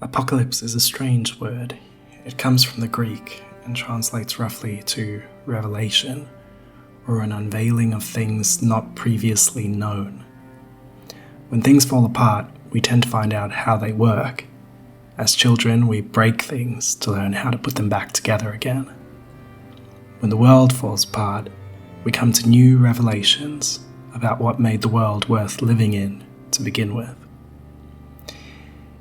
Apocalypse is a strange word. It comes from the Greek and translates roughly to revelation, or an unveiling of things not previously known. When things fall apart, we tend to find out how they work. As children, we break things to learn how to put them back together again. When the world falls apart, we come to new revelations about what made the world worth living in to begin with.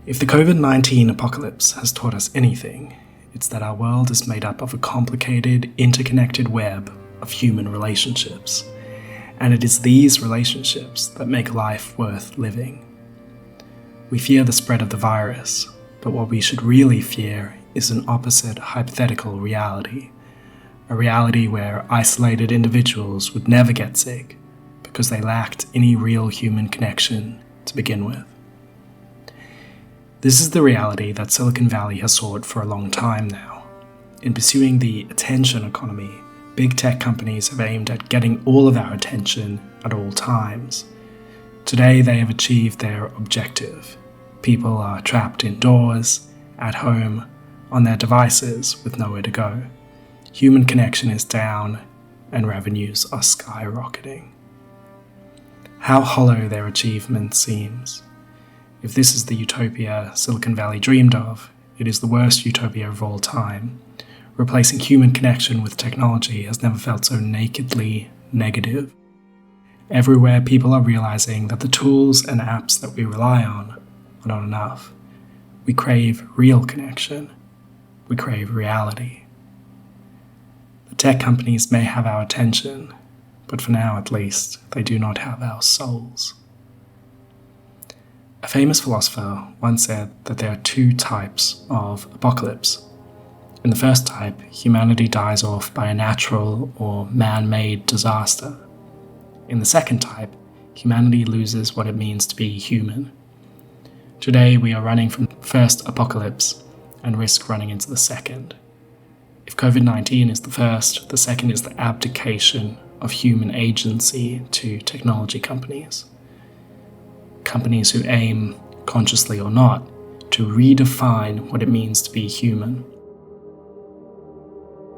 If the Covid-19 apocalypse has taught us anything, it's that our world is made up of a complicated, interconnected web of human relationships, and it is these relationships that make life worth living. We fear the spread of the virus, but what we should really fear is an opposite hypothetical reality, a reality where isolated individuals would never get sick because they lacked any real human connection to begin with. This is the reality that Silicon Valley has sought for a long time now. In pursuing the attention economy, big tech companies have aimed at getting all of our attention at all times. Today they have achieved their objective. People are trapped indoors, at home, on their devices with nowhere to go. Human connection is down, and revenues are skyrocketing. How hollow their achievement seems. If this is the utopia Silicon Valley dreamed of, it is the worst utopia of all time. Replacing human connection with technology has never felt so nakedly negative. Everywhere people are realizing that the tools and apps that we rely on are not enough. We crave real connection. We crave reality. The tech companies may have our attention, but for now at least, they do not have our souls. A famous philosopher once said that there are two types of apocalypse. In the first type, humanity dies off by a natural or man-made disaster. In the second type, humanity loses what it means to be human. Today we are running from the first apocalypse and risk running into the second. If COVID-19 is the first, the second is the abdication of human agency to technology companies. Companies who aim, consciously or not, to redefine what it means to be human.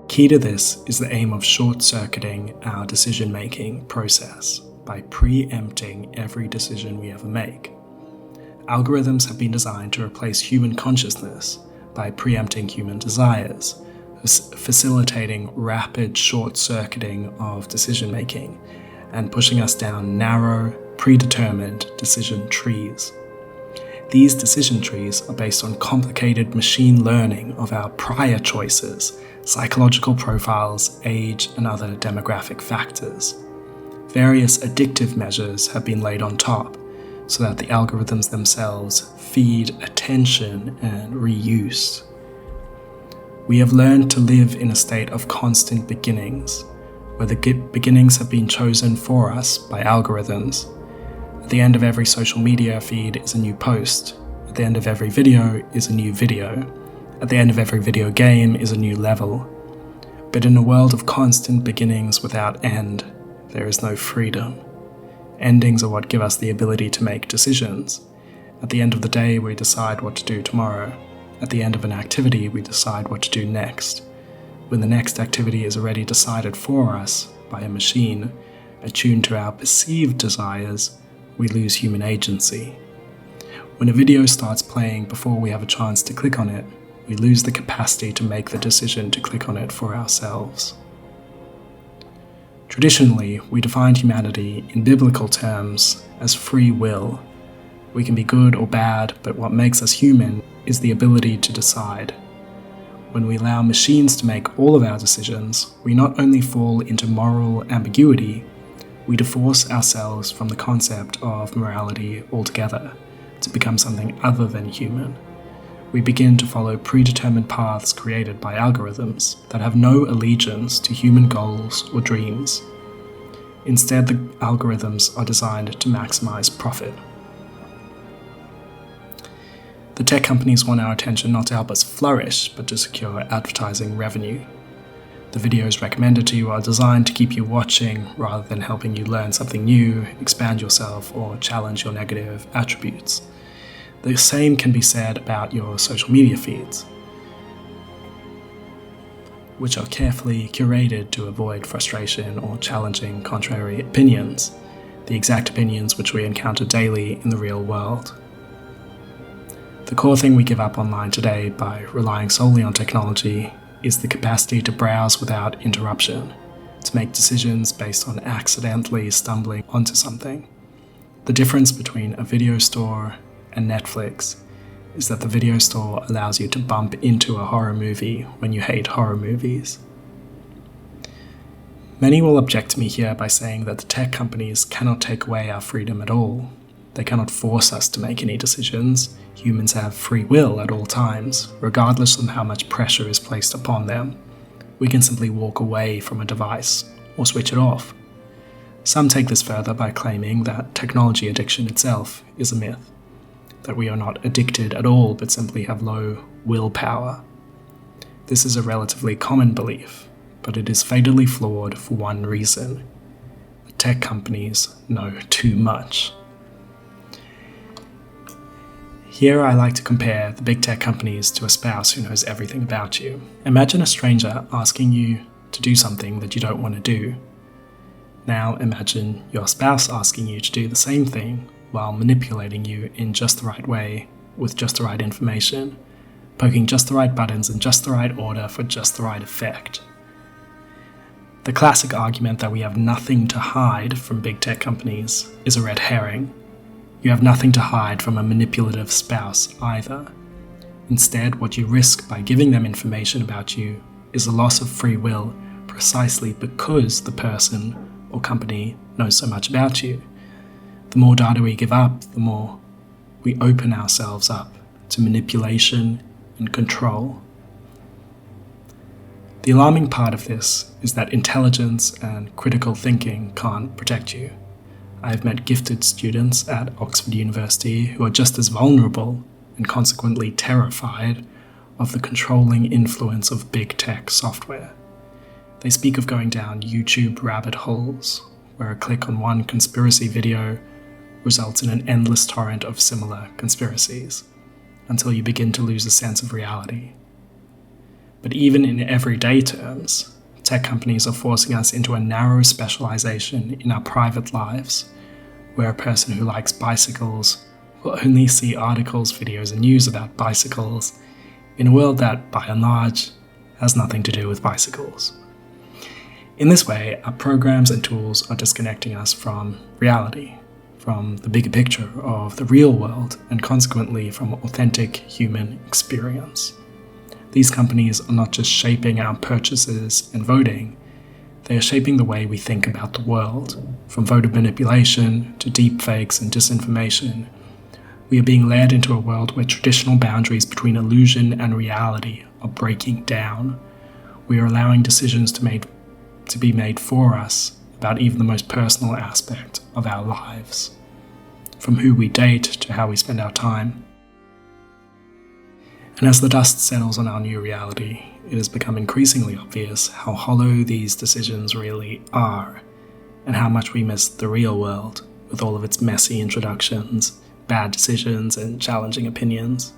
Key to this is the aim of short-circuiting our decision-making process by preempting every decision we ever make. Algorithms have been designed to replace human consciousness by preempting human desires, facilitating rapid short-circuiting of decision-making and pushing us down narrow, predetermined decision trees. These decision trees are based on complicated machine learning of our prior choices, psychological profiles, age, and other demographic factors. Various addictive measures have been laid on top so that the algorithms themselves feed attention and reuse. We have learned to live in a state of constant beginnings, where the beginnings have been chosen for us by algorithms. At the end of every social media feed is a new post. At the end of every video is a new video. At the end of every video game is a new level. But in a world of constant beginnings without end, there is no freedom. Endings are what give us the ability to make decisions. At the end of the day, we decide what to do tomorrow. At the end of an activity, we decide what to do next. When the next activity is already decided for us by a machine, attuned to our perceived desires, we lose human agency. When a video starts playing before we have a chance to click on it, we lose the capacity to make the decision to click on it for ourselves. Traditionally, we defined humanity in biblical terms as free will. We can be good or bad, but what makes us human is the ability to decide. When we allow machines to make all of our decisions, we not only fall into moral ambiguity, we divorce ourselves from the concept of morality altogether to become something other than human. We begin to follow predetermined paths created by algorithms that have no allegiance to human goals or dreams. Instead, the algorithms are designed to maximize profit. The tech companies want our attention not to help us flourish, but to secure advertising revenue. The videos recommended to you are designed to keep you watching rather than helping you learn something new, expand yourself, or challenge your negative attributes. The same can be said about your social media feeds, which are carefully curated to avoid frustration or challenging contrary opinions, the exact opinions which we encounter daily in the real world. The core thing we give up online today by relying solely on technology is the capacity to browse without interruption, to make decisions based on accidentally stumbling onto something. The difference between a video store and Netflix is that the video store allows you to bump into a horror movie when you hate horror movies. Many will object to me here by saying that the tech companies cannot take away our freedom at all. They cannot force us to make any decisions. Humans have free will at all times, regardless of how much pressure is placed upon them. We can simply walk away from a device or switch it off. Some take this further by claiming that technology addiction itself is a myth, that we are not addicted at all but simply have low willpower. This is a relatively common belief, but it is fatally flawed for one reason. The tech companies know too much. Here I like to compare the big tech companies to a spouse who knows everything about you. Imagine a stranger asking you to do something that you don't want to do. Now imagine your spouse asking you to do the same thing while manipulating you in just the right way, with just the right information, poking just the right buttons in just the right order for just the right effect. The classic argument that we have nothing to hide from big tech companies is a red herring. You have nothing to hide from a manipulative spouse either. Instead, what you risk by giving them information about you is a loss of free will precisely because the person or company knows so much about you. The more data we give up, the more we open ourselves up to manipulation and control. The alarming part of this is that intelligence and critical thinking can't protect you. I have met gifted students at Oxford University who are just as vulnerable and consequently terrified of the controlling influence of big tech software. They speak of going down YouTube rabbit holes, where a click on one conspiracy video results in an endless torrent of similar conspiracies, until you begin to lose a sense of reality. But even in everyday terms, tech companies are forcing us into a narrow specialization in our private lives, where a person who likes bicycles will only see articles, videos, and news about bicycles in a world that, by and large, has nothing to do with bicycles. In this way, our programs and tools are disconnecting us from reality, from the bigger picture of the real world, and consequently from authentic human experience. These companies are not just shaping our purchases and voting, they are shaping the way we think about the world. From voter manipulation to deepfakes and disinformation, we are being led into a world where traditional boundaries between illusion and reality are breaking down. We are allowing decisions to be made for us about even the most personal aspect of our lives, from who we date to how we spend our time. And as the dust settles on our new reality, it has become increasingly obvious how hollow these decisions really are, and how much we miss the real world with all of its messy introductions, bad decisions, and challenging opinions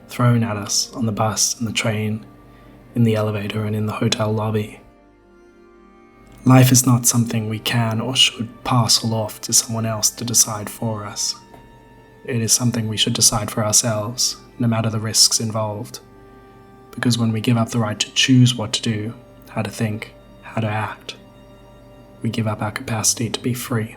thrown at us on the bus and the train, in the elevator and in the hotel lobby. Life is not something we can or should parcel off to someone else to decide for us. It is something we should decide for ourselves, no matter the risks involved. Because when we give up the right to choose what to do, how to think, how to act, we give up our capacity to be free.